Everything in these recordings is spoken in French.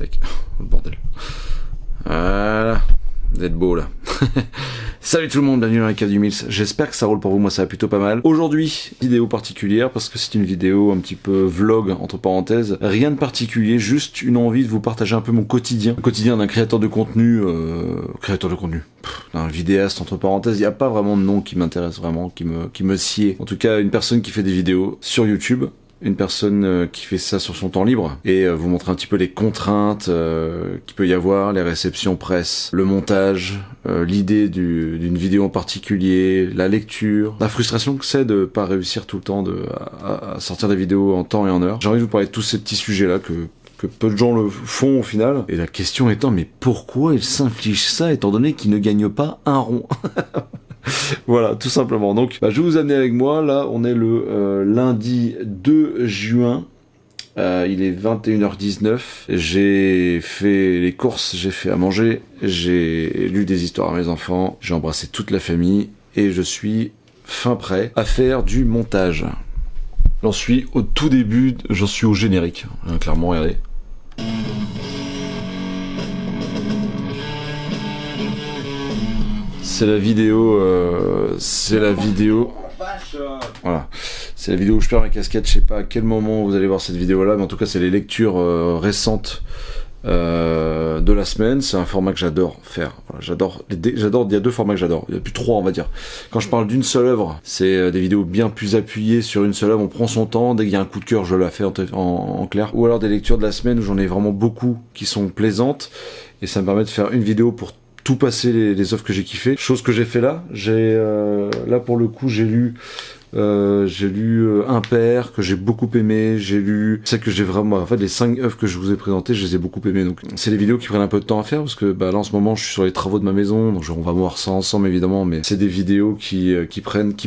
bibliothèque. Le bordel. Voilà. Vous êtes beau là. Salut tout le monde, bienvenue dans la cave du Mills. J'espère que ça roule pour vous, moi ça va plutôt pas mal. Aujourd'hui, vidéo particulière parce que c'est une vidéo un petit peu vlog entre parenthèses. Rien de particulier, juste une envie de vous partager un peu mon quotidien. Le quotidien d'un créateur de contenu, d'un vidéaste entre parenthèses. Il n'y a pas vraiment de nom qui m'intéresse vraiment, qui me sied. En tout cas, une personne qui fait des vidéos sur YouTube. Une personne qui fait ça sur son temps libre et vous montrer un petit peu les contraintes qu'il peut y avoir, les réceptions presse, le montage, l'idée d'une vidéo en particulier, la lecture, la frustration que c'est de pas réussir tout le temps à sortir des vidéos en temps et en heure. J'ai envie de vous parler de tous ces petits sujets-là que peu de gens le font au final. Et la question étant, mais pourquoi ils s'infligent ça étant donné qu'ils ne gagnent pas un rond? Voilà, tout simplement. Donc, je vais vous amener avec moi. Là, on est le lundi 2 juin. Il est 21h19. J'ai fait les courses, j'ai fait à manger, j'ai lu des histoires à mes enfants, j'ai embrassé toute la famille et je suis fin prêt à faire du montage. J'en suis au tout début, j'en suis au générique. Clairement, regardez. C'est la vidéo, voilà, c'est la vidéo où je perds ma casquette. Je sais pas à quel moment vous allez voir cette vidéo là, mais en tout cas c'est les lectures récentes de la semaine. C'est un format que j'adore faire. Voilà, j'adore. Il y a deux formats que j'adore. Il y a plus trois, on va dire. Quand je parle d'une seule œuvre, c'est des vidéos bien plus appuyées sur une seule œuvre. On prend son temps. Dès qu'il y a un coup de cœur, je la fais en clair. Ou alors des lectures de la semaine où j'en ai vraiment beaucoup qui sont plaisantes et ça me permet de faire une vidéo pour tout passer les œuvres que j'ai kiffé. Chose que j'ai fait là. Là pour le coup j'ai lu Impair que j'ai beaucoup aimé, j'ai lu celle que j'ai vraiment, en fait les 5 œuvres que je vous ai présentées, je les ai beaucoup aimées. Donc c'est des vidéos qui prennent un peu de temps à faire parce que là en ce moment je suis sur les travaux de ma maison, donc on va voir ça ensemble évidemment, mais c'est des vidéos qui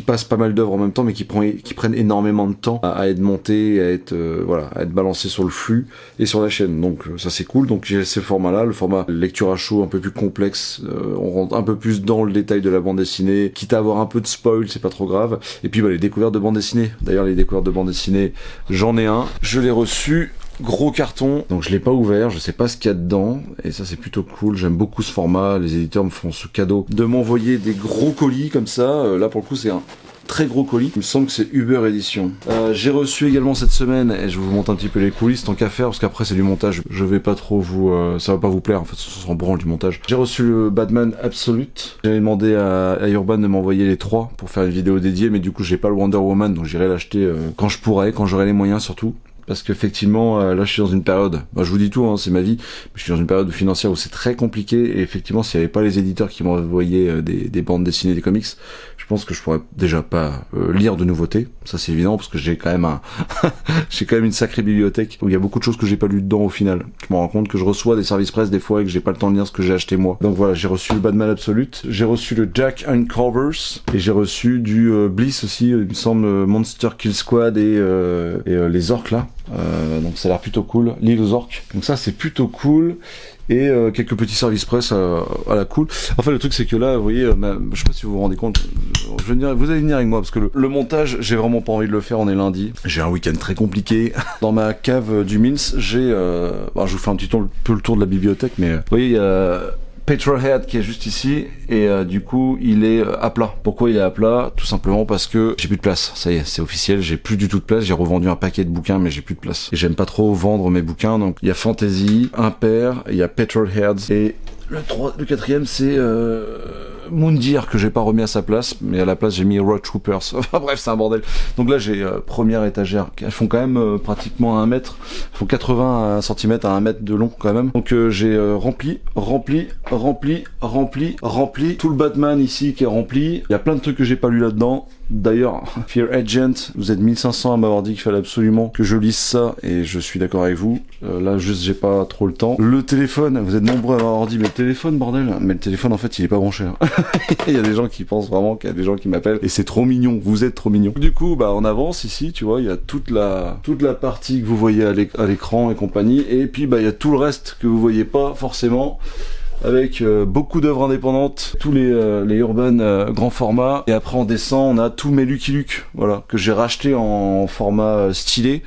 passent pas mal d'œuvres en même temps, mais qui prennent énormément de temps à être montées, à être balancées sur le flux et sur la chaîne. Donc ça c'est cool. Donc j'ai ce format là, le format lecture à chaud un peu plus complexe, on rentre un peu plus dans le détail de la bande dessinée, quitte à avoir un peu de spoil, c'est pas trop grave. Et puis les découvertes de bande dessinée. D'ailleurs, les découvertes de bande dessinée, j'en ai un. Je l'ai reçu, gros carton. Donc je l'ai pas ouvert, je sais pas ce qu'il y a dedans. Et ça, c'est plutôt cool. J'aime beaucoup ce format. Les éditeurs me font ce cadeau de m'envoyer des gros colis comme ça. Là, pour le coup, c'est un très gros colis. Il me semble que c'est Uber Édition. J'ai reçu également cette semaine, et je vous montre un petit peu les coulisses tant qu'à faire, parce qu'après c'est du montage. Je vais pas trop ça va pas vous plaire, en fait, ça s'en branle du montage. J'ai reçu le Batman Absolute. J'avais demandé à Urban de m'envoyer les 3 pour faire une vidéo dédiée, mais du coup j'ai pas le Wonder Woman, donc j'irai l'acheter quand je pourrai, quand j'aurai les moyens surtout. Parce qu'effectivement, là je suis dans une période, je vous dis tout, hein, c'est ma vie, mais je suis dans une période financière où c'est très compliqué, et effectivement s'il n'y avait pas les éditeurs qui m'envoyaient des bandes dessinées, des comics, je pense que je pourrais déjà pas lire de nouveautés, ça c'est évident, parce que j'ai quand même j'ai quand même une sacrée bibliothèque, où il y a beaucoup de choses que j'ai pas lues dedans au final. Je me rends compte que je reçois des services presse des fois et que j'ai pas le temps de lire ce que j'ai acheté moi. Donc voilà, j'ai reçu le Batman Absolute, j'ai reçu le Jack Uncovers, et j'ai reçu du Bliss aussi, il me semble, Monster Kill Squad et les orques là. Donc ça a l'air plutôt cool, l'île aux orques, donc ça c'est plutôt cool, et quelques petits services presse à la cool. Enfin le truc c'est que là vous voyez, je sais pas si vous vous rendez compte, vous allez venir avec moi parce que le montage j'ai vraiment pas envie de le faire, on est lundi, j'ai un week-end très compliqué. Dans ma cave du Mills j'ai je vous fais un petit peu le tour de la bibliothèque, mais vous voyez il y a Petrolhead qui est juste ici, et du coup il est à plat. Pourquoi il est à plat? Tout simplement parce que j'ai plus de place. Ça y est, c'est officiel, j'ai plus du tout de place. J'ai revendu un paquet de bouquins, mais j'ai plus de place. Et j'aime pas trop vendre mes bouquins, donc il y a Fantasy, Impair, il y a Petrolheads, et le quatrième c'est Moondeer que j'ai pas remis à sa place, mais à la place j'ai mis Road Troopers. Enfin bref, c'est un bordel. Donc là j'ai première étagère, elles font quand même pratiquement 1 mètre, elles font 80 cm à 1 mètre de long quand même. Donc j'ai rempli tout le Batman ici qui est rempli. Il y a plein de trucs que j'ai pas lu là-dedans. D'ailleurs, Fear Agent, vous êtes 1500 à m'avoir dit qu'il fallait absolument que je lise ça, et je suis d'accord avec vous. Là, juste, j'ai pas trop le temps. Le téléphone, vous êtes nombreux à m'avoir dit, mais le téléphone, bordel. Mais le téléphone, en fait, il est pas branché. Il y a des gens qui pensent vraiment qu'il y a des gens qui m'appellent, et c'est trop mignon. Vous êtes trop mignon. Du coup, on avance ici, tu vois, il y a toute la partie que vous voyez à l'écran et compagnie, et puis, il y a tout le reste que vous voyez pas forcément. avec beaucoup d'œuvres indépendantes, tous les urban grand format, et après on descend, on a tous mes Lucky Luke, voilà, que j'ai racheté en format stylé,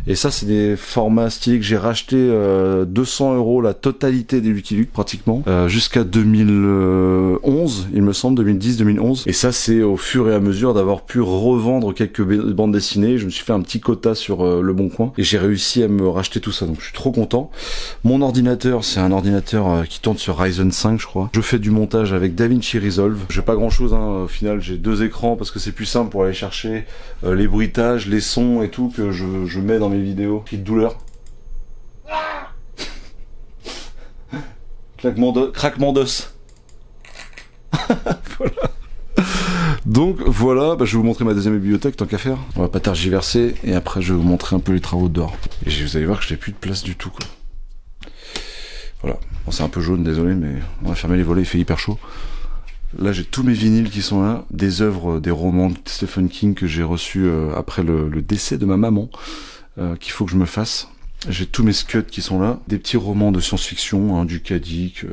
et ça c'est des formats stylés que j'ai racheté 200 € la totalité des Lucky Luke pratiquement, jusqu'à 2011, il me semble, 2010-2011, et ça c'est au fur et à mesure d'avoir pu revendre quelques bandes dessinées, je me suis fait un petit quota sur Le Bon Coin, et j'ai réussi à me racheter tout ça, donc je suis trop content. Mon ordinateur, c'est un ordinateur qui tourne sur Ryzen 5 je crois. Je fais du montage avec DaVinci Resolve. J'ai pas grand chose au final, j'ai 2 écrans parce que c'est plus simple pour aller chercher les bruitages, les sons et tout que je mets dans mes vidéos. Cri de douleur. Craquement d'os. Voilà. Donc voilà, je vais vous montrer ma deuxième bibliothèque tant qu'à faire. On va pas tergiverser et après je vais vous montrer un peu les travaux de dehors. Et vous allez voir que j'ai plus de place du tout quoi. Voilà, bon, c'est un peu jaune, désolé, mais on va fermer les volets, il fait hyper chaud. Là j'ai tous mes vinyles qui sont là, des œuvres, des romans de Stephen King que j'ai reçus après le décès de ma maman, qu'il faut que je me fasse. J'ai tous mes scuds qui sont là, des petits romans de science-fiction, hein, du Kadik, il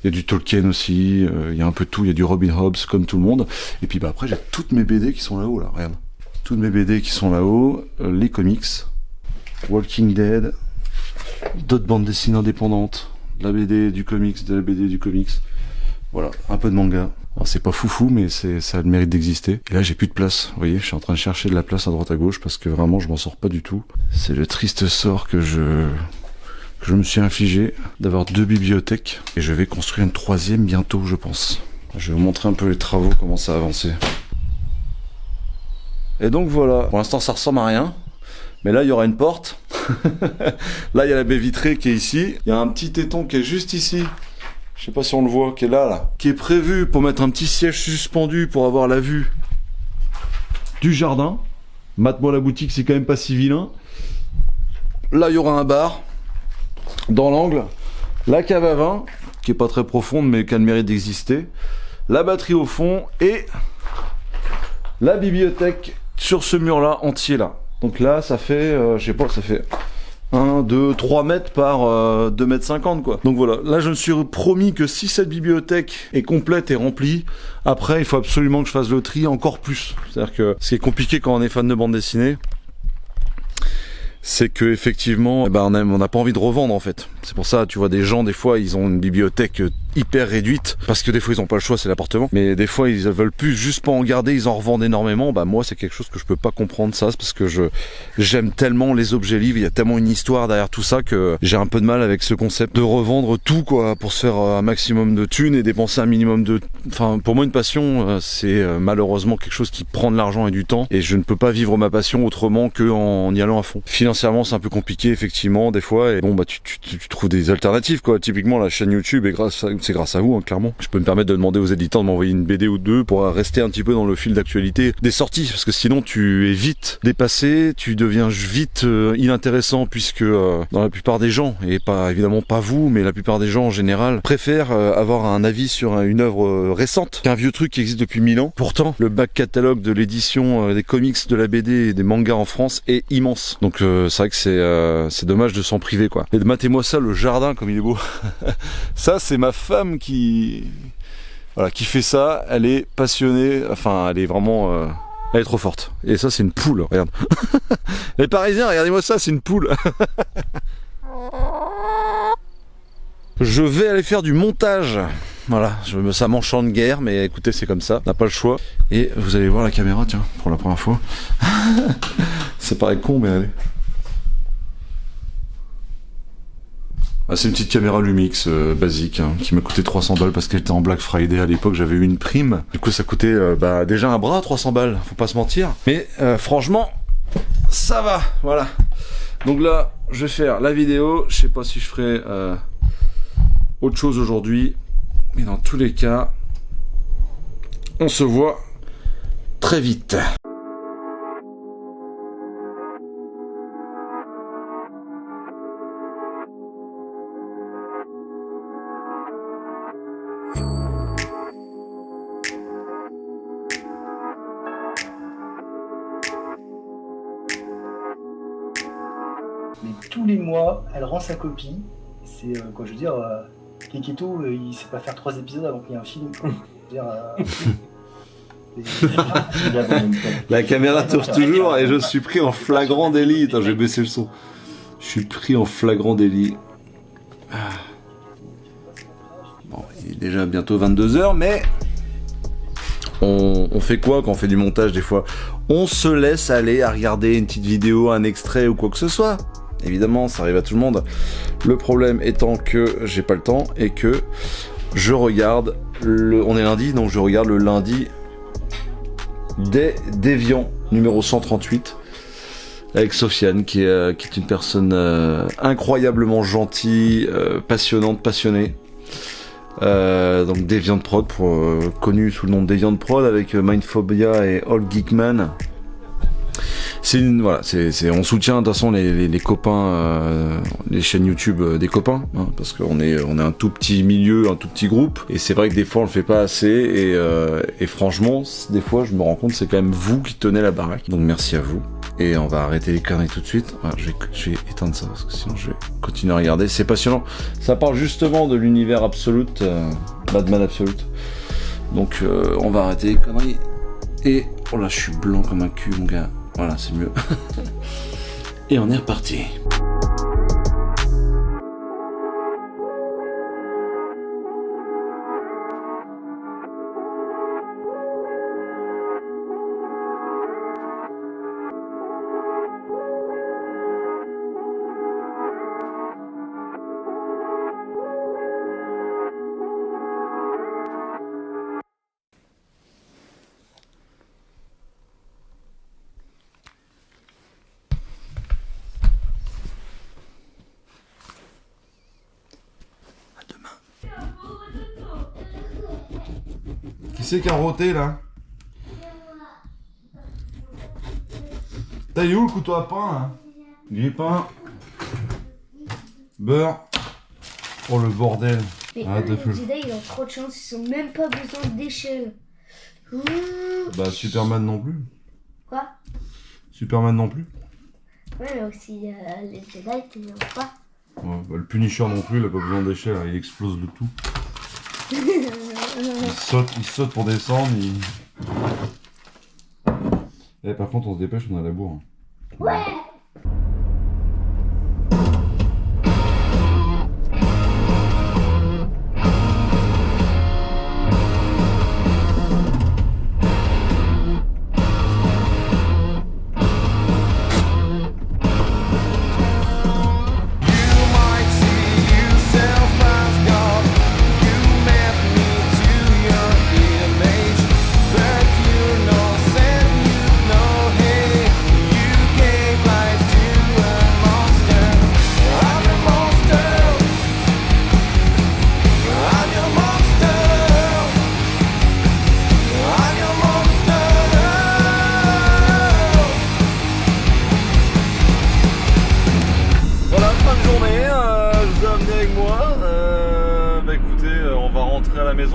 y a du Tolkien aussi, il y a un peu de tout, il y a du Robin Hobbs comme tout le monde. Et puis après j'ai toutes mes BD qui sont là-haut là, regarde. Toutes mes BD qui sont là-haut, les comics, Walking Dead, d'autres bandes dessinées indépendantes, de la BD, du comics, de la BD, du comics. Voilà, un peu de manga. Alors c'est pas foufou, mais ça a le mérite d'exister. Et là j'ai plus de place, vous voyez, je suis en train de chercher de la place à droite à gauche parce que vraiment je m'en sors pas du tout. C'est le triste sort que je me suis infligé d'avoir 2 bibliothèques. Et je vais construire une 3e bientôt, je pense. Je vais vous montrer un peu les travaux, comment ça a avancé. Et donc voilà, pour l'instant ça ressemble à rien. Mais là il y aura une porte. Là il y a la baie vitrée qui est ici. Il y a un petit téton qui est juste ici. Je sais pas si on le voit, qui est là, qui est prévu pour mettre un petit siège suspendu pour avoir la vue du jardin. Mate-moi la boutique, c'est quand même pas si vilain. Là, il y aura un bar dans l'angle. La cave à vin, qui est pas très profonde, mais qui a le mérite d'exister. La batterie au fond et la bibliothèque sur ce mur-là, entier là. Donc là, ça fait, je sais pas, ça fait 1, 2, 3 mètres par 2 mètres 50 quoi. Donc voilà, là je me suis promis que si cette bibliothèque est complète et remplie, après il faut absolument que je fasse le tri encore plus. C'est-à-dire que ce qui est compliqué quand on est fan de bande dessinée, c'est que effectivement, on n'a pas envie de revendre en fait. C'est pour ça, tu vois, des gens des fois ils ont une bibliothèque hyper réduite parce que des fois ils ont pas le choix, c'est l'appartement. Mais des fois ils veulent plus juste pas en garder, ils en revendent énormément. Bah moi c'est quelque chose que je peux pas comprendre ça, c'est parce que j'aime tellement les objets livres, il y a tellement une histoire derrière tout ça que j'ai un peu de mal avec ce concept de revendre tout quoi pour se faire un maximum de thunes et dépenser un minimum de. Enfin pour moi une passion c'est malheureusement quelque chose qui prend de l'argent et du temps et je ne peux pas vivre ma passion autrement que en y allant à fond. Financièrement c'est un peu compliqué effectivement des fois et bon bah tu trouves des alternatives quoi. Typiquement la chaîne YouTube c'est grâce à vous hein, clairement. Je peux me permettre de demander aux éditeurs de m'envoyer une BD ou deux pour rester un petit peu dans le fil d'actualité des sorties parce que sinon tu es vite dépassé, tu deviens vite inintéressant puisque dans la plupart des gens et pas évidemment pas vous mais la plupart des gens en général préfèrent avoir un avis sur une œuvre récente qu'un vieux truc qui existe depuis 1000 ans. Pourtant le back catalogue de l'édition des comics, de la BD et des mangas en France est immense. Donc c'est vrai que c'est dommage de s'en priver quoi. Et matez-moi ça, le jardin comme il est beau. Ça c'est ma femme qui fait ça, elle est passionnée, enfin elle est vraiment elle est trop forte. Et ça c'est une poule, regarde. Les Parisiens, regardez-moi ça, c'est une poule. Je vais aller faire du montage. Voilà, ça m'enchante guère, mais écoutez, c'est comme ça, on n'a pas le choix. Et vous allez voir la caméra, tiens, pour la première fois. Ça paraît con, mais allez. Ah, c'est une petite caméra Lumix basique hein, qui m'a coûté 300 balles parce qu'elle était en Black Friday à l'époque, j'avais eu une prime. Du coup ça coûtait déjà un bras 300 balles, faut pas se mentir. Mais franchement, ça va, voilà. Donc là, je vais faire la vidéo, je sais pas si je ferai autre chose aujourd'hui. Mais dans tous les cas, on se voit très vite. Mais tous les mois, elle rend sa copie. C'est quoi, je veux dire, Keketo, il sait pas faire 3 épisodes avant qu'il y ait un film. La caméra tourne toujours et je suis pris en flagrant délit. Attends, j'ai baissé le son. Je suis pris en flagrant délit. Bon, il est déjà bientôt 22h, mais on fait quoi quand on fait du montage des fois? On se laisse aller à regarder une petite vidéo, un extrait ou quoi que ce soit. Évidemment, ça arrive à tout le monde. Le problème étant que j'ai pas le temps et que je regarde on est lundi, donc je regarde le lundi des Déviants numéro 138 avec Sofiane qui est une personne incroyablement gentille, passionnante, passionnée. Donc Deviant Prod, connu sous le nom de Deviant Prod, avec Mindphobia et Old Geekman. On soutient de toute façon les copains, les chaînes YouTube des copains, hein, parce qu'on est un tout petit milieu, un tout petit groupe, et c'est vrai que des fois on le fait pas assez, et franchement, des fois je me rends compte que c'est quand même vous qui tenez la baraque, donc merci à vous. Et on va arrêter les conneries tout de suite. Voilà, je vais éteindre ça parce que sinon je vais continuer à regarder. C'est passionnant. Ça parle justement de l'univers Absolute, Batman Absolute. Donc on va arrêter les conneries. Et oh là, je suis blanc comme un cul, mon gars. Voilà, c'est mieux. Et on est reparti. Qui c'est qui a roté là? T'as eu où le couteau à pain là? Grille-pain. Beurre. Oh le bordel. Mais Jedi, ils ont trop de chance, ils ont même pas besoin d'échelle. Bah Superman non plus. Quoi? Superman non plus. Ouais, mais aussi les Jedi qui n'ont pas. Ouais, bah, le Punisher non plus, il a pas besoin d'échelle, il explose le tout. Il saute pour descendre, Eh, par contre on se dépêche, on a la bourre. Ouais.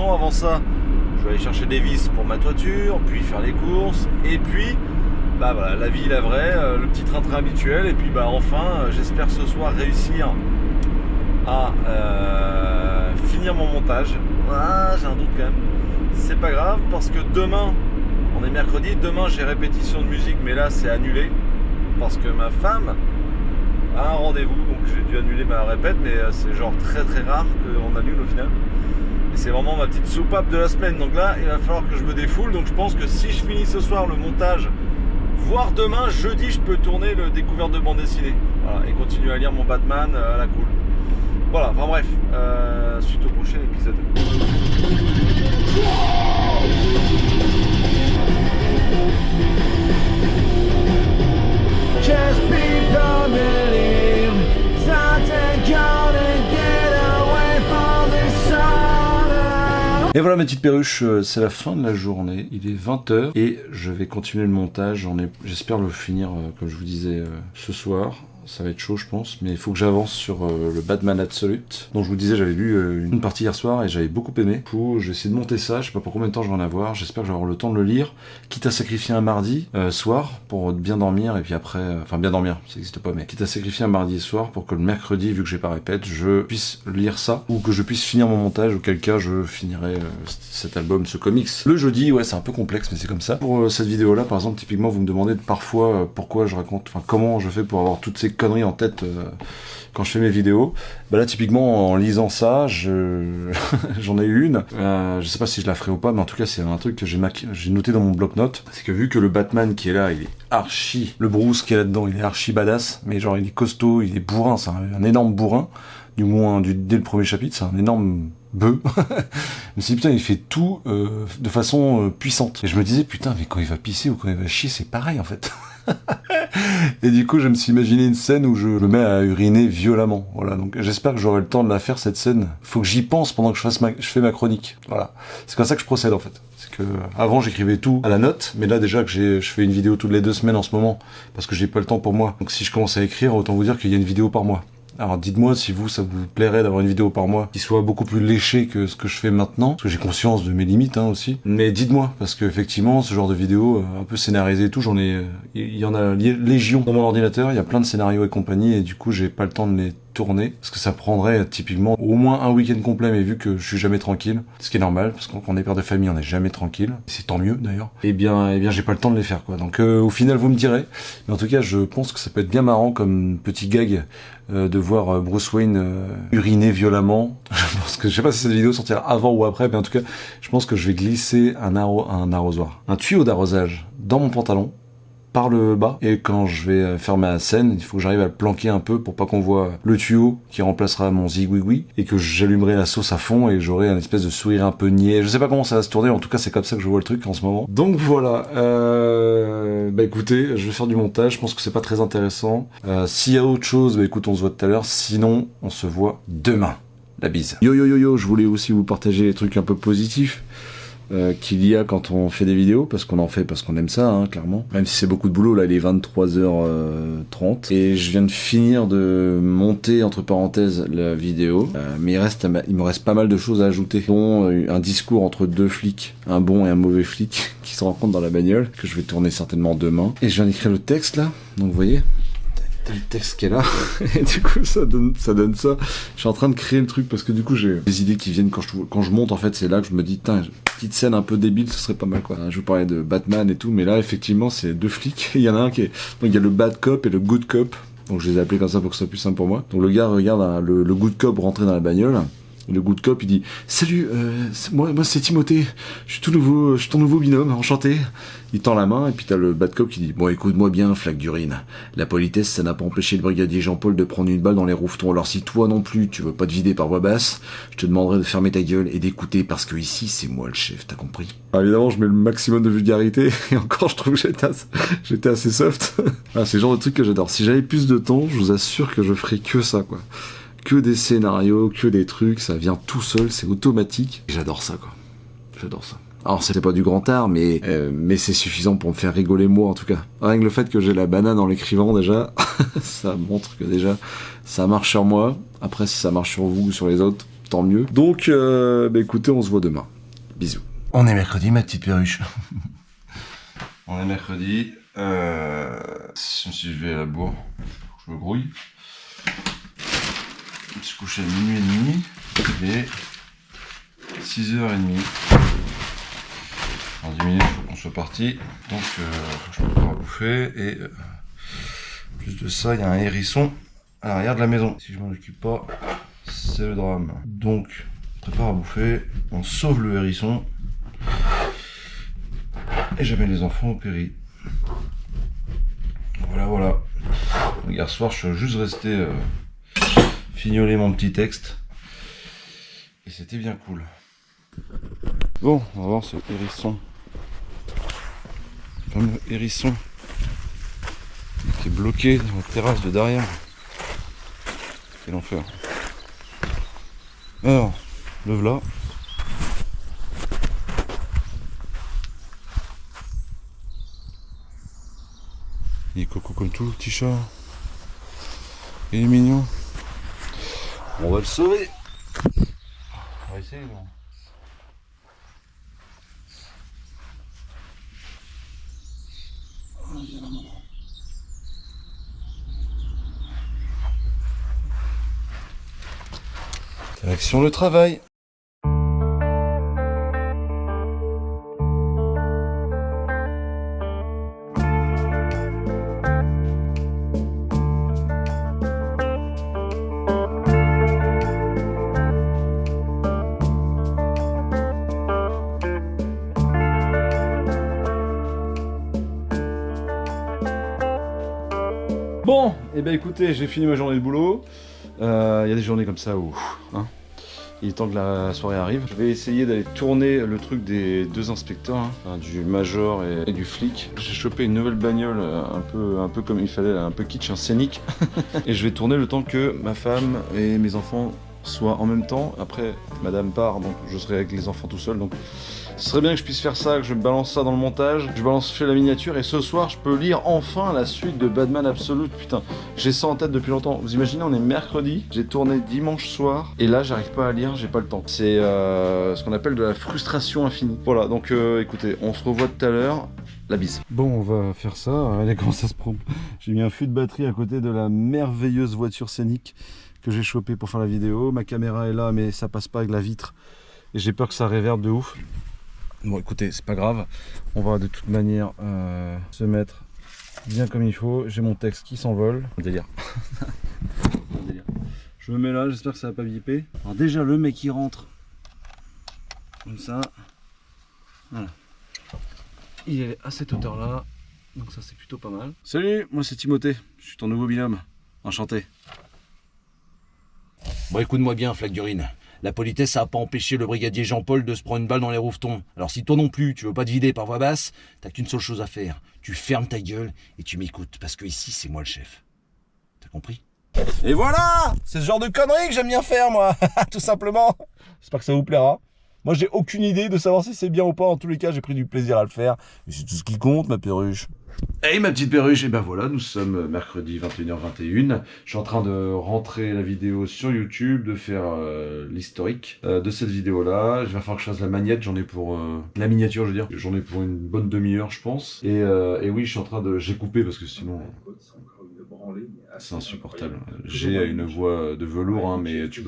Avant ça, je vais aller chercher des vis pour ma toiture, puis faire les courses, et puis bah voilà, la vie la vraie, le petit train-train habituel, et puis bah enfin, j'espère ce soir réussir à finir mon montage. Ah, j'ai un doute quand même. C'est pas grave parce que demain, on est mercredi, demain j'ai répétition de musique, mais là c'est annulé parce que ma femme a un rendez-vous, donc j'ai dû annuler ma répète, mais c'est genre très très rare qu'on annule au final. C'est vraiment ma petite soupape de la semaine, donc là il va falloir que je me défoule, donc je pense que si je finis ce soir le montage, voire demain, jeudi, je peux tourner le découverte de bande dessinée, voilà, et continuer à lire mon Batman à la cool. Voilà, enfin bref, suite au prochain épisode. Just don't believe, something gonna get away from this sun. Et voilà mes petites perruches, c'est la fin de la journée, il est 20h et je vais continuer le montage, j'espère le finir comme je vous disais ce soir. ça va être chaud je pense, mais il faut que j'avance sur le Batman Absolute. Donc je vous disais, j'avais lu une partie hier soir et j'avais beaucoup aimé. Du coup, je vais essayer de monter ça, je sais pas pour combien de temps je vais en avoir, j'espère que je vais avoir le temps de le lire, quitte à sacrifier un mardi soir pour bien dormir, et puis après, enfin bien dormir, ça n'existe pas, mais quitte à sacrifier un mardi soir pour que le mercredi, vu que j'ai pas répète, je puisse lire ça, ou que je puisse finir mon montage, auquel cas je finirai cet album, ce comics. Le jeudi, ouais, c'est un peu complexe, mais c'est comme ça. Pour cette vidéo-là, par exemple, typiquement, vous me demandez parfois pourquoi je raconte, enfin comment je fais pour avoir toutes ces conneries en tête quand je fais mes vidéos. Bah là, typiquement, en lisant ça, j'en ai eu une. Je sais pas si je la ferai ou pas, mais en tout cas, c'est un truc que j'ai noté dans mon bloc-notes. C'est que vu que le Batman qui est là, il est archi... Le Bruce qui est là-dedans, il est archi badass, mais genre, il est costaud, il est bourrin, c'est un énorme bourrin. Du moins, dès le premier chapitre, c'est un énorme bœuf. Je me suis dit, putain, il fait tout de façon puissante. Et je me disais, putain, mais quand il va pisser ou quand il va chier, c'est pareil, en fait. Et du coup, je me suis imaginé une scène où je le mets à uriner violemment. Voilà, donc j'espère que j'aurai le temps de la faire, cette scène. Faut que j'y pense pendant que je fais ma chronique. Voilà. C'est comme ça que je procède, en fait. C'est que avant, j'écrivais tout à la note, mais là, déjà que je fais une vidéo toutes les 2 semaines en ce moment, parce que j'ai pas le temps pour moi. Donc si je commence à écrire, autant vous dire qu'il y a une vidéo par mois. Alors dites-moi si ça vous plairait d'avoir une vidéo par mois qui soit beaucoup plus léchée que ce que je fais maintenant, parce que j'ai conscience de mes limites aussi. Mais dites-moi, parce que effectivement, ce genre de vidéo un peu scénarisée et tout, il y en a légion dans mon ordinateur, il y a plein de scénarios et compagnie, et du coup j'ai pas le temps de les tourner, parce que ça prendrait typiquement au moins un week-end complet, mais vu que je suis jamais tranquille, ce qui est normal, parce que quand on est père de famille, on n'est jamais tranquille, c'est tant mieux d'ailleurs, et bien j'ai pas le temps de les faire quoi. Donc au final vous me direz, mais en tout cas je pense que ça peut être bien marrant comme petit gag de voir Bruce Wayne uriner violemment. Je pense que je sais pas si cette vidéo sortira avant ou après, mais en tout cas je pense que je vais glisser un arrosoir, un tuyau d'arrosage dans mon pantalon par le bas, et quand je vais faire ma scène, il faut que j'arrive à le planquer un peu pour pas qu'on voit le tuyau qui remplacera mon zigouigoui, et que j'allumerai la sauce à fond et j'aurai un espèce de sourire un peu niais. Je sais pas comment ça va se tourner, en tout cas c'est comme ça que je vois le truc en ce moment. Donc voilà, bah écoutez, je vais faire du montage, je pense que c'est pas très intéressant. S'il y a autre chose, bah écoute, on se voit tout à l'heure, sinon on se voit demain. La bise. Yo yo yo yo, je voulais aussi vous partager des trucs un peu positifs qu'il y a quand on fait des vidéos, parce qu'on en fait parce qu'on aime ça, hein, clairement. Même si c'est beaucoup de boulot, là il est 23h30 et je viens de finir de monter entre parenthèses la vidéo, mais il me reste pas mal de choses à ajouter, dont un discours entre 2 flics, un bon et un mauvais flic, qui se rencontrent dans la bagnole, que je vais tourner certainement demain. Et je viens d'écrire le texte là, donc vous voyez, le texte qui est là, et du coup ça donne ça. Je suis en train de créer le truc parce que du coup j'ai des idées qui viennent quand je monte, en fait c'est là que je me dis, putain, petite scène un peu débile, ce serait pas mal quoi. Je vous parlais de Batman et tout, mais là effectivement c'est 2 flics, il y en a un qui est, donc il y a le bad cop et le good cop, donc je les ai appelés comme ça pour que ce soit plus simple pour moi. Donc le gars regarde le good cop rentrer dans la bagnole. Le good cop il dit, salut, moi c'est Timothée, je suis ton nouveau binôme, enchanté. Il tend la main et puis t'as le bad cop qui dit, bon écoute-moi bien, flaque d'urine, la politesse ça n'a pas empêché le brigadier Jean-Paul de prendre une balle dans les rouvetons, alors si toi non plus tu veux pas te vider par voix basse, je te demanderai de fermer ta gueule et d'écouter, parce que ici c'est moi le chef, t'as compris? Alors, évidemment je mets le maximum de vulgarité et encore je trouve que j'étais assez soft. Ah, c'est le genre de truc que j'adore. Si j'avais plus de temps, je vous assure que je ferais que ça quoi. Que des scénarios, que des trucs, ça vient tout seul, c'est automatique. Et j'adore ça, quoi. J'adore ça. Alors, c'était pas du grand art, mais c'est suffisant pour me faire rigoler, moi, en tout cas. Rien que le fait que j'ai la banane en l'écrivant, déjà, ça montre que déjà, ça marche sur moi. Après, si ça marche sur vous ou sur les autres, tant mieux. Donc, bah écoutez, on se voit demain. Bisous. On est mercredi, ma petite perruche. On est mercredi. Je me suis levé à la bourre. Je me grouille. Je me suis couché à minuit et demi, il est 6h30. Dans 10 minutes, il faut qu'on soit parti, donc je me prépare à bouffer, et en plus de ça, il y a un hérisson à l'arrière de la maison. Si je m'en occupe pas, c'est le drame. Donc, on prépare à bouffer, on sauve le hérisson, et j'amène les enfants au péri. Voilà. Donc, hier soir, je suis juste resté... fignoler mon petit texte et c'était bien cool. Bon, on va voir ce hérisson, le fameux hérisson qui est bloqué dans la terrasse de derrière. Quel enfer. Alors, le voilà. Il est coco comme tout, le petit chat. Il est mignon. On va le sauver. On va essayer. Bon. Direction le travail. Bon, et ben écoutez, j'ai fini ma journée de boulot. Il y a des journées comme ça où il est temps que la soirée arrive. Je vais essayer d'aller tourner le truc des deux inspecteurs, du major et du flic. J'ai chopé une nouvelle bagnole un peu comme il fallait, un peu kitsch, un scénic. Et je vais tourner le temps que ma femme et mes enfants soient en même temps. Après, madame part, donc je serai avec les enfants tout seul. Donc ce serait bien que je puisse faire ça, que je balance ça dans le montage. Fais la miniature et ce soir, je peux lire enfin la suite de Batman Absolute. Putain, j'ai ça en tête depuis longtemps. Vous imaginez, on est mercredi, j'ai tourné dimanche soir et là, j'arrive pas à lire, j'ai pas le temps. C'est ce qu'on appelle de la frustration infinie. Voilà, donc écoutez, on se revoit tout à l'heure. La bise. Bon, on va faire ça. Regardez comment ça se prend. J'ai mis un fût de batterie à côté de la merveilleuse voiture scénique que j'ai chopée pour faire la vidéo. Ma caméra est là, mais ça passe pas avec la vitre. Et j'ai peur que ça réverbe de ouf. Bon, écoutez, c'est pas grave. On va de toute manière se mettre bien comme il faut. J'ai mon texte qui s'envole. Délire. Délire. Je me mets là, j'espère que ça va pas biper. Alors déjà, le mec qui rentre comme ça. Voilà. Il est à cette hauteur là, donc ça c'est plutôt pas mal. Salut, moi c'est Timothée, je suis ton nouveau binôme, enchanté. Bon, écoute-moi bien, flaque d'urine. La politesse, ça n'a pas empêché le brigadier Jean-Paul de se prendre une balle dans les rouvretons. Alors si toi non plus, tu veux pas te vider par voix basse, t'as qu'une seule chose à faire. Tu fermes ta gueule et tu m'écoutes, parce que ici c'est moi le chef. T'as compris? Et voilà! C'est ce genre de conneries que j'aime bien faire, moi, tout simplement. J'espère que ça vous plaira. Moi, j'ai aucune idée de savoir si c'est bien ou pas. En tous les cas, j'ai pris du plaisir à le faire. Et c'est tout ce qui compte, ma perruche. Hey ma petite perruche, et ben voilà, nous sommes mercredi 21h21. Je suis en train de rentrer la vidéo sur YouTube, de faire l'historique de cette vidéo-là. Il va falloir que je fasse la magnette, j'en ai pour la miniature, je veux dire. J'en ai pour une bonne demi-heure, je pense. Et oui, je suis en train de... J'ai coupé parce que sinon... C'est insupportable. J'ai une voix de velours, hein, mais tu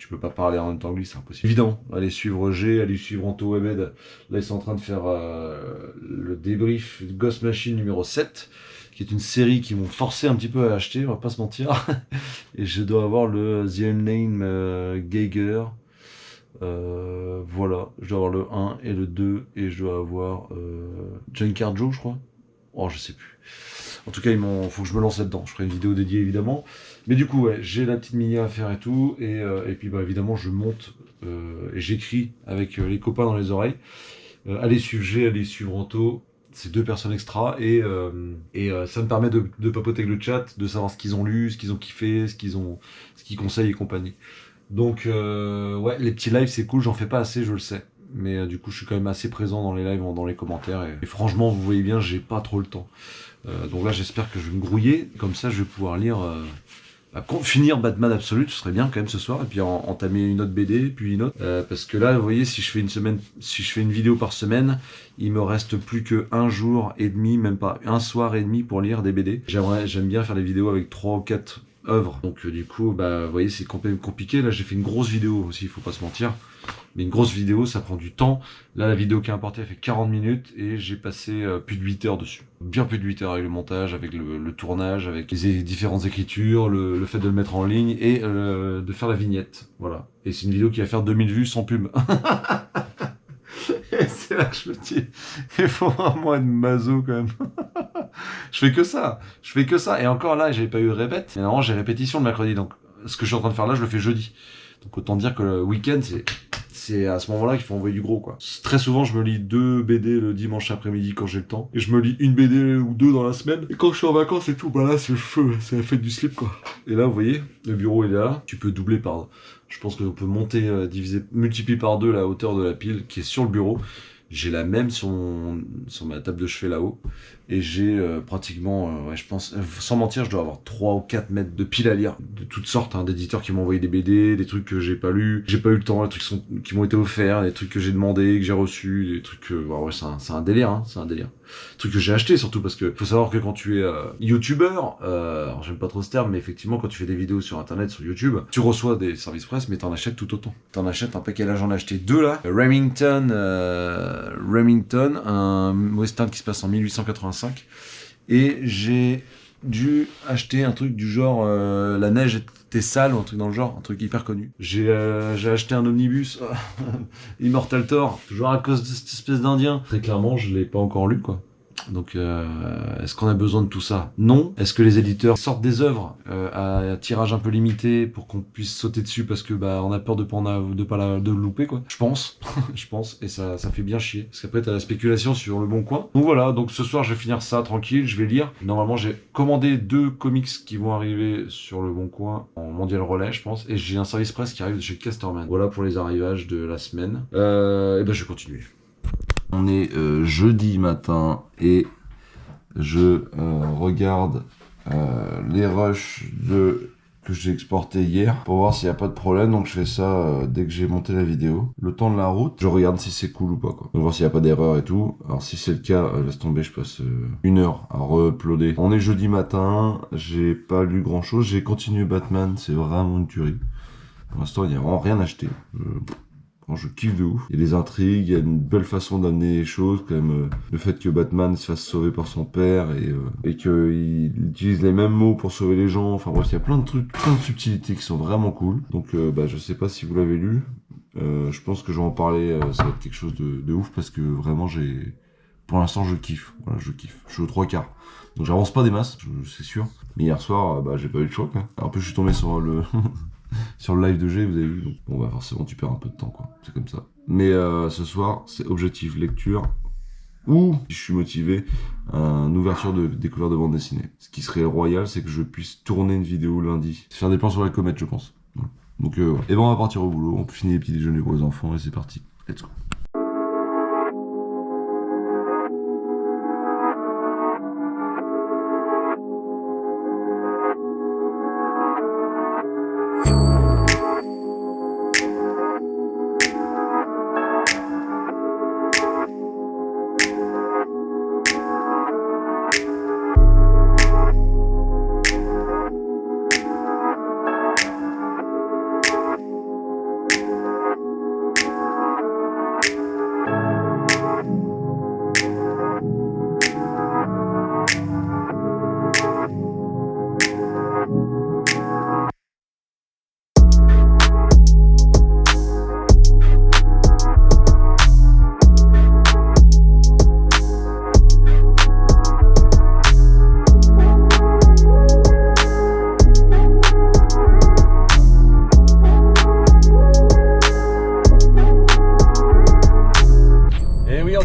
peux pas parler en même temps que lui, c'est impossible. Évidemment, allez suivre G, allez suivre Anto Ahmed. Là, ils sont en train de faire le débrief Ghost Machine numéro 7, qui est une série qui m'ont forcé un petit peu à acheter, on va pas se mentir. Et je dois avoir le The Unnamed Geiger. Voilà, je dois avoir le 1 et le 2, et je dois avoir Junkyard Joe, je crois. Oh, je sais plus. En tout cas, faut que je me lance là-dedans. Je ferai une vidéo dédiée, évidemment. Mais du coup, ouais, j'ai la petite mini à faire et tout. Et puis, bah, évidemment, je monte et j'écris avec les copains dans les oreilles. Allez suivre G, allez suivre Anto. C'est deux personnes extra. Et ça me permet de papoter avec le chat, de savoir ce qu'ils ont lu, ce qu'ils ont kiffé, ce qu'ils conseillent et compagnie. Donc, ouais, les petits lives, c'est cool. J'en fais pas assez, je le sais. Mais du coup, je suis quand même assez présent dans les lives, dans les commentaires. Et franchement, vous voyez bien, j'ai pas trop le temps. Donc là, j'espère que je vais me grouiller. Comme ça, je vais pouvoir lire... finir Batman Absolute, ce serait bien quand même ce soir. Et puis entamer une autre BD, puis une autre. Parce que là, vous voyez, si je fais une vidéo par semaine, il me reste plus que un jour et demi, même pas un soir et demi pour lire des BD. J'aime bien faire des vidéos avec 3 ou 4 œuvres. Donc du coup, bah, vous voyez, c'est compliqué. Là, j'ai fait une grosse vidéo aussi, il faut pas se mentir. Mais une grosse vidéo, ça prend du temps. Là, la vidéo qui est importée, elle fait 40 minutes et j'ai passé plus de 8 heures dessus. Bien plus de 8 heures avec le montage, avec le tournage, avec les différentes écritures, le fait de le mettre en ligne et de faire la vignette. Voilà. Et c'est une vidéo qui va faire 2000 vues sans pub. Et c'est là que je me dis, il faut vraiment être maso quand même. Je fais que ça. Et encore là, j'avais pas eu de répète. Mais normalement, j'ai répétition le mercredi. Donc, ce que je suis en train de faire là, je le fais jeudi. Donc, autant dire que le week-end, c'est à ce moment-là qu'il faut envoyer du gros, quoi. Très souvent, je me lis 2 BD le dimanche après-midi quand j'ai le temps. Et je me lis une BD ou 2 dans la semaine. Et quand je suis en vacances et tout, bah là, c'est le feu. C'est la fête du slip, quoi. Et là, vous voyez, le bureau est là. Tu peux doubler par... Je pense qu'on peut monter, multiplier par 2 la hauteur de la pile qui est sur le bureau. J'ai la même sur ma table de chevet là-haut. Et j'ai pratiquement, ouais, je pense, sans mentir, je dois avoir 3 ou 4 mètres de piles à lire, de toutes sortes, hein, d'éditeurs qui m'ont envoyé des BD, des trucs que j'ai pas lus, j'ai pas eu le temps, des trucs qui m'ont été offerts, des trucs que j'ai demandé, que j'ai reçus, des trucs que, bah ouais, c'est un délire, hein, c'est un délire. Des trucs que j'ai acheté surtout, parce que faut savoir que quand tu es youtubeur, alors j'aime pas trop ce terme, mais effectivement quand tu fais des vidéos sur internet, sur YouTube, tu reçois des services presse, mais t'en achètes tout autant. T'en achètes un paquet, là j'en ai acheté 2 là. Remington, un western qui se passe en 1885, et j'ai dû acheter un truc du genre La neige était sale ou un truc dans le genre, un truc hyper connu. J'ai acheté un omnibus Immortal Thor, toujours à cause de cette espèce d'indien. Très clairement, je l'ai pas encore lu quoi. Donc est-ce qu'on a besoin de tout ça? Non. Est-ce que les éditeurs sortent des œuvres à tirage un peu limité pour qu'on puisse sauter dessus parce que bah on a peur de le louper quoi? Je pense, je pense, et ça fait bien chier parce qu'après t'as la spéculation sur le bon coin. Donc voilà, donc ce soir je vais finir ça tranquille, je vais lire. Normalement j'ai commandé 2 comics qui vont arriver sur le bon coin en mondial relais je pense, et j'ai un service presse qui arrive de chez Casterman. Voilà pour les arrivages de la semaine. Et ben je vais continuer. On est jeudi matin et je regarde les rushs que j'ai exportés hier pour voir s'il n'y a pas de problème. Donc je fais ça dès que j'ai monté la vidéo. Le temps de la route, je regarde si c'est cool ou pas quoi. Donc voir s'il n'y a pas d'erreur et tout. Alors si c'est le cas, laisse tomber, je passe 1 heure à re-uploader. On est jeudi matin, j'ai pas lu grand chose. J'ai continué Batman, c'est vraiment une tuerie. Pour l'instant, il n'y a vraiment rien acheté. Je kiffe de ouf. Il y a des intrigues, il y a une belle façon d'amener les choses, quand même. Le fait que Batman se fasse sauver par son père et qu'il utilise les mêmes mots pour sauver les gens. Enfin bref, il y a plein de trucs, plein de subtilités qui sont vraiment cool. Donc je sais pas si vous l'avez lu. Je pense que je vais en parler, ça va être quelque chose de ouf parce que vraiment pour l'instant je kiffe. Voilà, je kiffe. Je suis aux 3/4. Donc j'avance pas des masses, c'est sûr. Mais hier soir, j'ai pas eu le choix quoi. En plus je suis tombé sur le... sur le live de G, vous avez vu, donc bon bah forcément tu perds un peu de temps quoi, c'est comme ça. Mais ce soir, c'est objectif lecture, ou si je suis motivé, une ouverture des couvertures de bande dessinée. Ce qui serait royal, c'est que je puisse tourner une vidéo lundi, faire des plans sur la comète je pense. Voilà. Donc voilà. Et ben on va partir au boulot, on peut finir les petits déjeuners pour les enfants et c'est parti, let's go.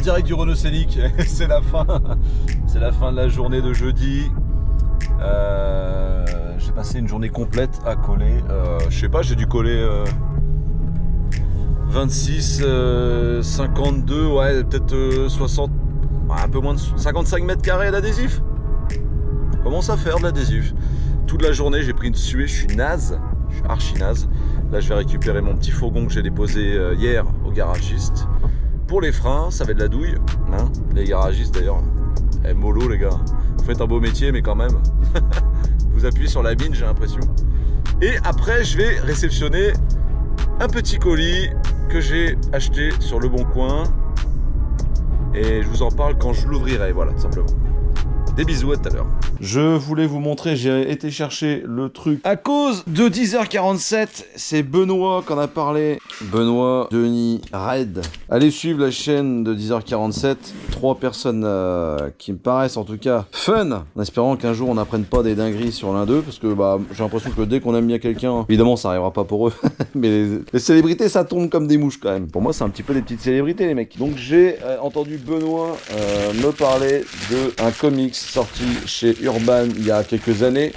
Direct du Renault Scénic, c'est la fin de la journée de jeudi. J'ai passé une journée complète à coller. Je sais pas, j'ai dû coller 26, 52, ouais, peut-être 60, un peu moins de 55 mètres carrés d'adhésif. Commence à faire de l'adhésif. Toute la journée, j'ai pris une suée, je suis naze, je suis archi naze. Là, je vais récupérer mon petit fourgon que j'ai déposé hier au garagiste. Pour les freins, ça va être de la douille, hein. Les garagistes d'ailleurs, mollo les gars, vous faites un beau métier mais quand même, vous appuyez sur la mine j'ai l'impression. Et après je vais réceptionner un petit colis que j'ai acheté sur Le Bon Coin et je vous en parle quand je l'ouvrirai, voilà tout simplement. Des bisous, à tout à l'heure. Je voulais vous montrer, j'ai été chercher le truc à cause de 10h47. C'est Benoît qu'on a parlé. Benoît, Denis, Red. Allez suivre la chaîne de 10h47. 3 personnes qui me paraissent en tout cas fun. En espérant qu'un jour on n'apprenne pas des dingueries sur l'un d'eux. Parce que j'ai l'impression que dès qu'on aime bien quelqu'un, évidemment ça arrivera pas pour eux. Mais les célébrités ça tombe comme des mouches quand même. Pour moi c'est un petit peu des petites célébrités les mecs. Donc j'ai entendu Benoît me parler d'un comics sorti chez Urban il y a quelques années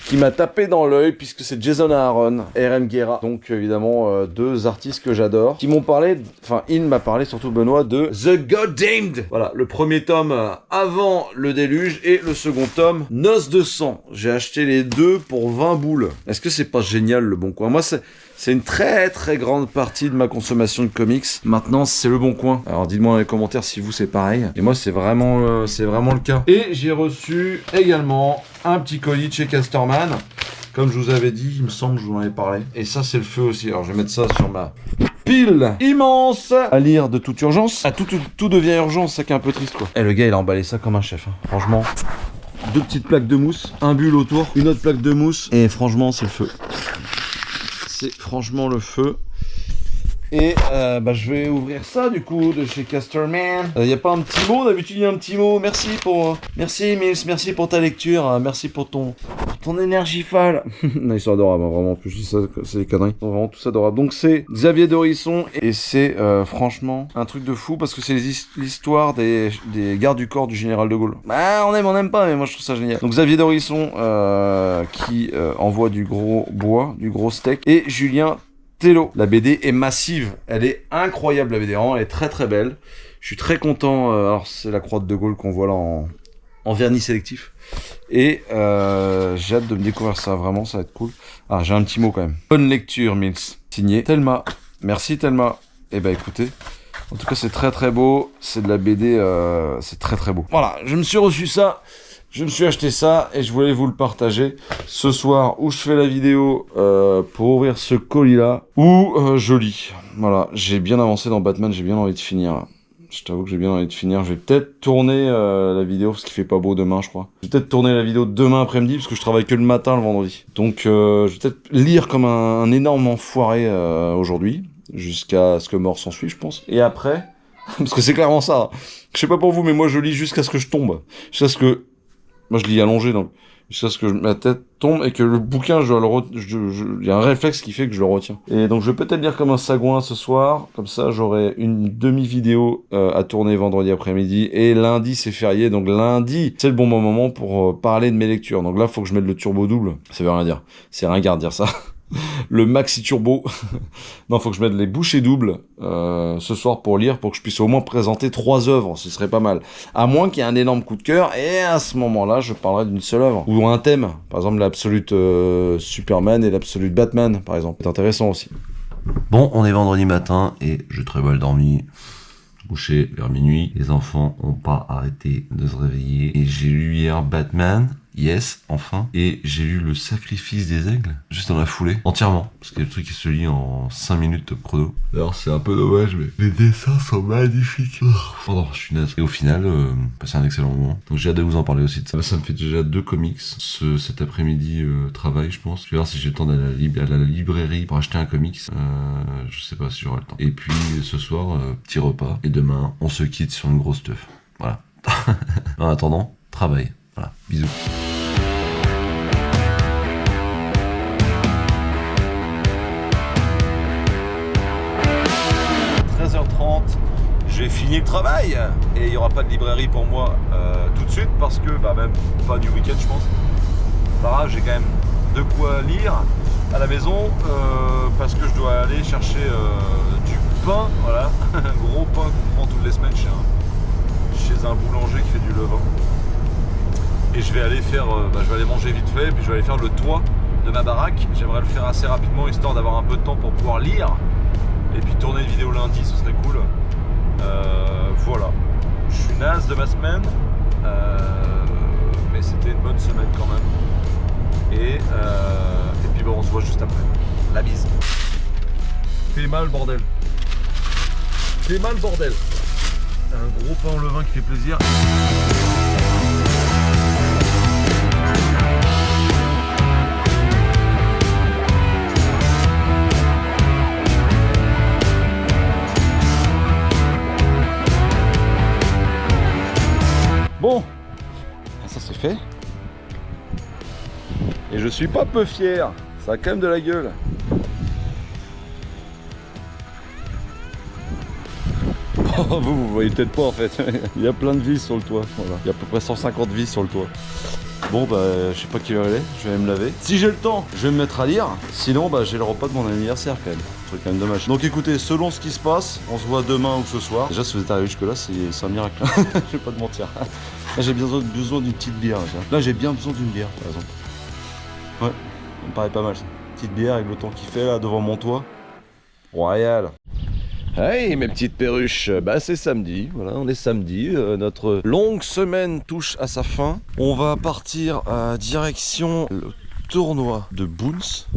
qui m'a tapé dans l'œil puisque c'est Jason Aaron, RM Guerra. Donc évidemment deux artistes que j'adore qui m'ont parlé, enfin il m'a parlé surtout Benoît de The Goddamned. Voilà, le premier tome avant le déluge et le second tome Noces de sang. J'ai acheté les deux pour 20 boules. Est-ce que c'est pas génial le Bon Coin? Moi c'est une très très grande partie de ma consommation de comics. Maintenant, c'est le Bon Coin. Alors dites-moi dans les commentaires si vous c'est pareil. Et moi c'est vraiment le cas. Et j'ai reçu également un petit colis de chez Casterman. Comme je vous avais dit, il me semble que je vous en avais parlé. Et ça c'est le feu aussi. Alors je vais mettre ça sur ma pile immense à lire de toute urgence. Ah, tout devient urgence, c'est ça qui est un peu triste quoi. Et le gars il a emballé ça comme un chef. Hein. Franchement. 2 petites plaques de mousse, un bulle autour, une autre plaque de mousse. Et franchement c'est le feu. C'est franchement le feu. Et je vais ouvrir ça du coup de chez Casterman. Y a pas un petit mot? D'habitude il y a un petit mot. Merci Mills, merci pour ta lecture, merci pour ton énergie folle. Non, ils sont adorables, hein, vraiment. Plus je dis ça, c'est des conneries. Ils sont vraiment tous adorables. Donc c'est Xavier Dorisson et c'est franchement un truc de fou parce que c'est l'histoire des gardes du corps du général de Gaulle. Bah on aime pas, mais moi je trouve ça génial. Donc Xavier Dorisson qui envoie du gros bois, du gros steak, et Julien Tello. La BD est massive, elle est incroyable la BD, elle est très très belle. Je suis très content, alors c'est la croix de Gaulle qu'on voit là en vernis sélectif. Et j'ai hâte de me découvrir ça, vraiment ça va être cool. Ah j'ai un petit mot quand même. Bonne lecture Mills. Signé Thelma. Merci Thelma. Et bah écoutez, en tout cas c'est très très beau, c'est de la BD, c'est très très beau. Voilà, je me suis reçu ça. Je me suis acheté ça et je voulais vous le partager ce soir où je fais la vidéo pour ouvrir ce colis-là, où je lis. Voilà, j'ai bien avancé dans Batman, j'ai bien envie de finir. Je t'avoue que j'ai bien envie de finir. Je vais peut-être tourner la vidéo parce qu'il fait pas beau demain, je crois. Je vais peut-être tourner la vidéo demain après-midi parce que je travaille que le matin, le vendredi. Donc je vais peut-être lire comme un énorme enfoiré aujourd'hui, jusqu'à ce que mort s'en suive, je pense. Et après, parce que c'est clairement ça. Je sais pas pour vous, mais moi je lis jusqu'à ce que je tombe. Jusqu'à ce que... Moi, je lis allongé, donc jusqu'à ce que ma tête tombe et que le bouquin, il y a un réflexe qui fait que je le retiens. Et donc, je vais peut-être lire comme un sagouin ce soir. Comme ça, j'aurai une demi-vidéo à tourner vendredi après-midi. Et lundi, c'est férié. Donc, lundi, c'est le bon moment pour parler de mes lectures. Donc là, faut que je mette le turbo double. Ça veut rien dire. C'est ringard de dire ça. Le maxi turbo. Non, faut que je mette les bouchées doubles ce soir pour lire, pour que je puisse au moins présenter 3 œuvres, ce serait pas mal. À moins qu'il y ait un énorme coup de cœur, et à ce moment-là, je parlerai d'une seule œuvre. Ou un thème, par exemple l'Absolute Superman et l'Absolute Batman, par exemple. C'est intéressant aussi. Bon, on est vendredi matin et j'ai très mal dormi. Couché vers minuit. Les enfants ont pas arrêté de se réveiller. Et j'ai lu hier Batman. Yes, enfin. Et j'ai lu Le Sacrifice des Aigles, juste dans la foulée, entièrement. Parce que le truc qui se lit en 5 minutes top chrono. Alors c'est un peu dommage, mais les dessins sont magnifiques. Pardon, je suis naze. Et au final, passé un excellent moment. Donc j'ai hâte de vous en parler aussi de ça. Ça me fait déjà 2 comics. Cet après-midi, travail, je pense. Je vais voir si j'ai le temps d'aller à la librairie pour acheter un comics. Je sais pas si j'aurai le temps. Et puis ce soir, petit repas. Et demain, on se quitte sur une grosse teuf. Voilà. En attendant, travail. Voilà, bisous. J'ai fini le travail et il n'y aura pas de librairie pour moi tout de suite parce que, même pas du week-end je pense. Pas grave, j'ai quand même de quoi lire à la maison parce que je dois aller chercher du pain, voilà, un gros pain qu'on prend toutes les semaines chez un boulanger qui fait du levain. Et je vais aller faire, je vais aller manger vite fait, puis je vais aller faire le toit de ma baraque. J'aimerais le faire assez rapidement histoire d'avoir un peu de temps pour pouvoir lire. Et puis tourner une vidéo lundi, ce serait cool. Voilà. Je suis naze de ma semaine, mais c'était une bonne semaine quand même. Et puis on se voit juste après. La bise. Fais mal bordel. Fais mal bordel. Un gros pain au levain qui fait plaisir. Bon, ça c'est fait. Et je suis pas peu fier. Ça a quand même de la gueule. Oh, vous voyez peut-être pas en fait. Il y a plein de vis sur le toit. Voilà. Il y a à peu près 150 vis sur le toit. Bon bah je sais pas quelle heure il est, je vais aller me laver. Si j'ai le temps, je vais me mettre à lire. Sinon bah j'ai le repas de mon anniversaire quand même. C'est quand même dommage. Donc écoutez, selon ce qui se passe, on se voit demain ou ce soir. Déjà si vous êtes arrivé jusque là, c'est un miracle. Je vais pas te mentir. Là j'ai besoin d'une petite bière. Là j'ai bien besoin d'une bière par exemple. Ouais, ça me paraît pas mal ça. Petite bière avec le temps qu'il fait là devant mon toit. Royal. Hey mes petites perruches, bah c'est samedi, voilà on est samedi, notre longue semaine touche à sa fin. On va partir à direction le tournoi de Boons.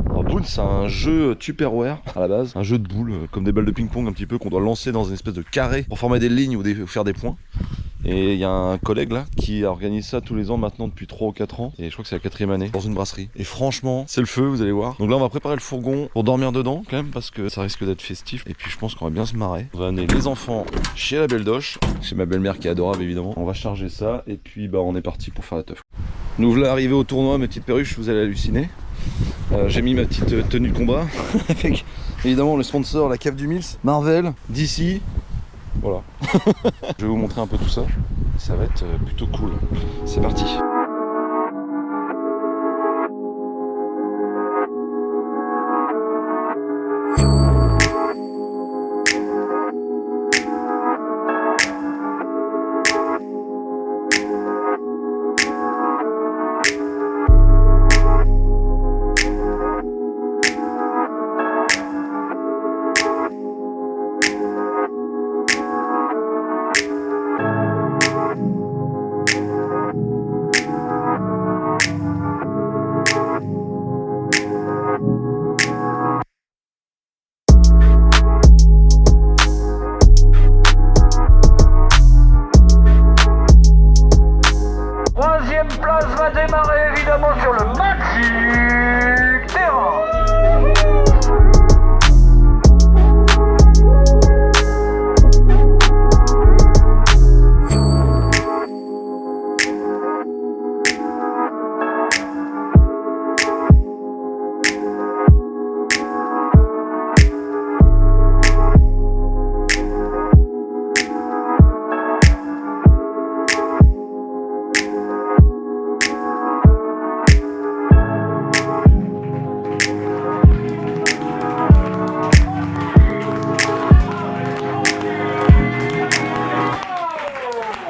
Alors Boons c'est un jeu Tupperware à la base, un jeu de boules, comme des balles de ping-pong un petit peu qu'on doit lancer dans une espèce de carré pour former des lignes ou faire des points. Et il y a un collègue là qui organise ça tous les ans maintenant depuis 3 ou 4 ans. Et je crois que c'est la 4e année dans une brasserie. Et franchement, c'est le feu, vous allez voir. Donc là, on va préparer le fourgon pour dormir dedans quand même parce que ça risque d'être festif. Et puis je pense qu'on va bien se marrer. On va amener les enfants chez la belle Doche, chez ma belle-mère qui est adorable évidemment. On va charger ça et puis bah on est parti pour faire la teuf. Nous voilà arrivés au tournoi, mes petites perruches, vous allez halluciner. J'ai mis ma petite tenue de combat avec évidemment le sponsor, la cave du Mills, Marvel, DC. Voilà. Je vais vous montrer un peu tout ça. Ça va être plutôt cool. C'est parti. Troisième place va démarrer évidemment sur le Magic Terrain.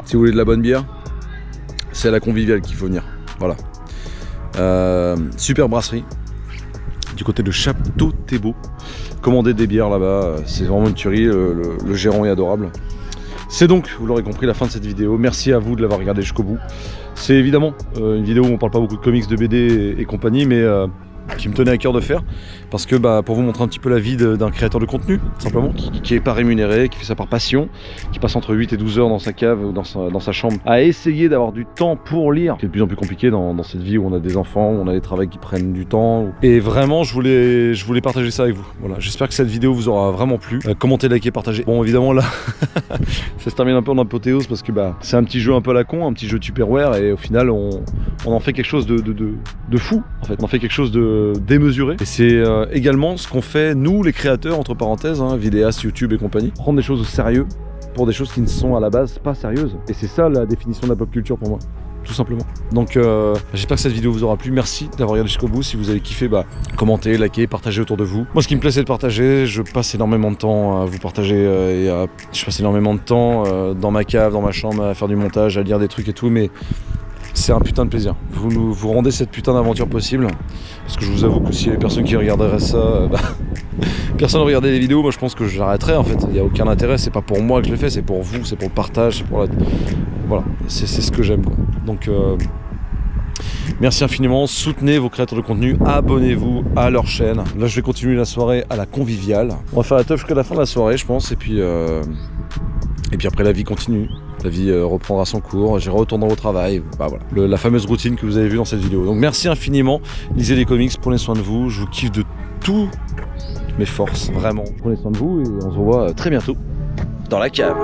Si vous voulez de la bonne bière, c'est à la Conviviale qu'il faut venir. Voilà. Super brasserie. Du côté de Château Thébault. Commandez des bières là-bas. C'est vraiment une tuerie. Le gérant est adorable. C'est donc, vous l'aurez compris, la fin de cette vidéo. Merci à vous de l'avoir regardé jusqu'au bout. C'est évidemment une vidéo où on parle pas beaucoup de comics, de BD et compagnie, mais qui me tenait à cœur de faire parce que pour vous montrer un petit peu la vie d'un créateur de contenu simplement qui est pas rémunéré, qui fait ça par passion, qui passe entre 8 et 12 heures dans sa cave ou dans sa chambre à essayer d'avoir du temps pour lire. C'est de plus en plus compliqué dans cette vie où on a des enfants, où on a des travaux qui prennent du temps et vraiment je voulais partager ça avec vous. Voilà, j'espère que cette vidéo vous aura vraiment plu. Commentez, likez, partagez. Bon évidemment là ça se termine un peu en apothéose parce que c'est un petit jeu un peu à la con, un petit jeu Tupperware et au final on en fait quelque chose de fou en fait. On en fait quelque chose de démesuré et c'est également ce qu'on fait nous les créateurs entre parenthèses, vidéastes, YouTube et compagnie, prendre des choses au sérieux pour des choses qui ne sont à la base pas sérieuses et c'est ça la définition de la pop culture pour moi tout simplement. Donc j'espère que cette vidéo vous aura plu, merci d'avoir regardé jusqu'au bout. Si vous avez kiffé, commentez, likez, partagez autour de vous. Moi ce qui me plaît c'est de partager, je passe énormément de temps à vous partager je passe énormément de temps dans ma cave, dans ma chambre à faire du montage, à lire des trucs et tout, mais c'est un putain de plaisir. Vous rendez cette putain d'aventure possible. Parce que je vous avoue que si les personnes qui regarderaient ça, personne ne regardait les vidéos, moi je pense que j'arrêterais en fait. Il n'y a aucun intérêt, c'est pas pour moi que je le fais, c'est pour vous, c'est pour le partage, c'est pour la... Voilà, c'est ce que j'aime. Donc merci infiniment, soutenez vos créateurs de contenu, abonnez-vous à leur chaîne. Là je vais continuer la soirée à la Conviviale. On va faire la teuf jusqu'à la fin de la soirée je pense, et puis après la vie continue. La vie reprendra son cours, j'irai retourner au travail, voilà. La fameuse routine que vous avez vue dans cette vidéo. Donc merci infiniment, lisez les comics, prenez soin de vous, je vous kiffe de toutes mes forces, vraiment. Prenez soin de vous et on se revoit très bientôt dans la cave.